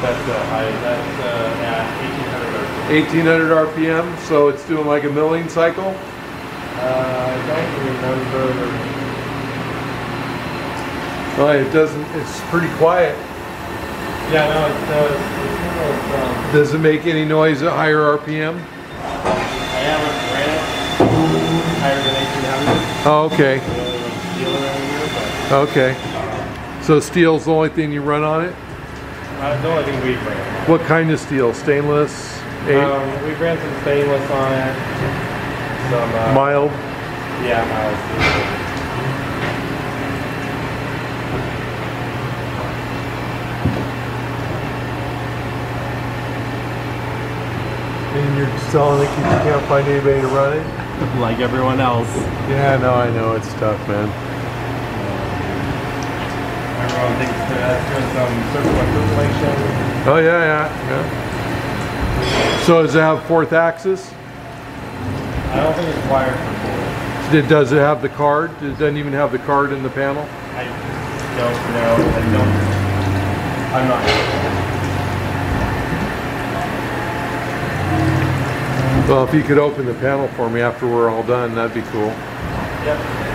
That's high. That's at 1800 RPM, so it's doing like a milling cycle. I don't remember. Well, it doesn't. It's pretty quiet. Yeah, no, it does. Does it make any noise at higher RPM? I haven't ran it higher than 1800. Oh, okay. Steel around here, but Okay. So steel's the only thing you run on it? the only thing we've ran. What kind of steel? Stainless? We've ran some stainless on it. Some Mild? yeah, mild. And you're selling it because you can't find anybody to run it? Like everyone else. Yeah, no, I know. It's tough, man. Everyone thinks that's doing some circular circulation. Oh, yeah. So does it have 4th axis? I don't think it's wired for 4. Does it have the card? It doesn't even have the card in the panel? I don't know. I'm not sure. Well, if you could open the panel for me after we're all done, that'd be cool. Yep.